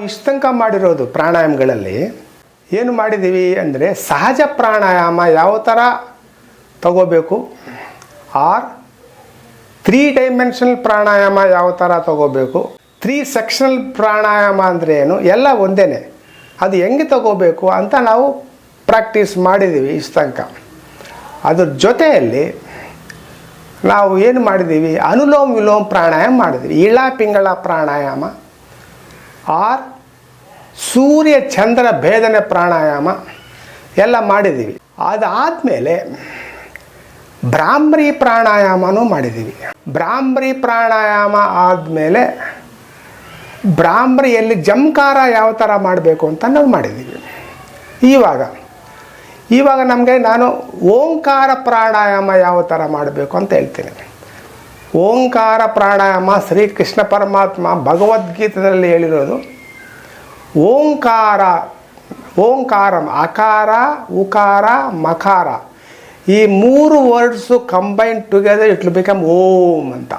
ಇಷ್ಟು ತನಕ ಮಾಡಿರೋದು ಪ್ರಾಣಾಯಾಮಗಳಲ್ಲಿ ಏನು ಮಾಡಿದ್ದೀವಿ ಅಂದರೆ ಸಹಜ ಪ್ರಾಣಾಯಾಮ ಯಾವ ಥರ ತಗೋಬೇಕು, ಆರ್ 3 ಡೈಮೆನ್ಷನಲ್ ಪ್ರಾಣಾಯಾಮ ಯಾವ ಥರ ತಗೋಬೇಕು, 3 ಸೆಕ್ಷನಲ್ ಪ್ರಾಣಾಯಾಮ ಅಂದರೆ ಏನು, ಎಲ್ಲ ಒಂದೇ. ಅದು ಹೆಂಗೆ ತಗೋಬೇಕು ಅಂತ ನಾವು ಪ್ರಾಕ್ಟೀಸ್ ಮಾಡಿದ್ದೀವಿ ಇಷ್ಟು ತನಕ. ಅದ್ರ ಜೊತೆಯಲ್ಲಿ ನಾವು ಏನು ಮಾಡಿದ್ದೀವಿ, ಅನುಲೋಮ ವಿಲೋಮ ಪ್ರಾಣಾಯಾಮ ಮಾಡಿದ್ವಿ, ಇಳ ಪಿಂಗಳ ಪ್ರಾಣಾಯಾಮ, ಆರ್ ಸೂರ್ಯ ಚಂದ್ರ ಭೇದನೆ ಪ್ರಾಣಾಯಾಮ ಎಲ್ಲ ಮಾಡಿದ್ದೀವಿ. ಅದಾದಮೇಲೆ ಭ್ರಾಮರಿ ಪ್ರಾಣಾಯಾಮನೂ ಮಾಡಿದ್ದೀವಿ. ಭ್ರಾಮರಿ ಪ್ರಾಣಾಯಾಮ ಆದಮೇಲೆ ಭ್ರಾಮರಿಯಲ್ಲಿ ಜಂಕಾರ ಯಾವ ಥರ ಮಾಡಬೇಕು ಅಂತ ನಾವು ಮಾಡಿದ್ದೀವಿ. ಇವಾಗ ನಮಗೆ ನಾನು ಓಂಕಾರ ಪ್ರಾಣಾಯಾಮ ಯಾವ ಥರ ಮಾಡಬೇಕು ಅಂತ ಹೇಳ್ತೀನಿ. ಓಂಕಾರ ಪ್ರಾಣಾಯಾಮ ಶ್ರೀಕೃಷ್ಣ ಪರಮಾತ್ಮ ಭಗವದ್ಗೀತೆಯಲ್ಲಿ ಹೇಳಿರೋದು. ಓಂಕಾರ ಅಕಾರ ಉಕಾರ ಮಕಾರ ಈ 3 words combine together it will become Om ಅಂತ.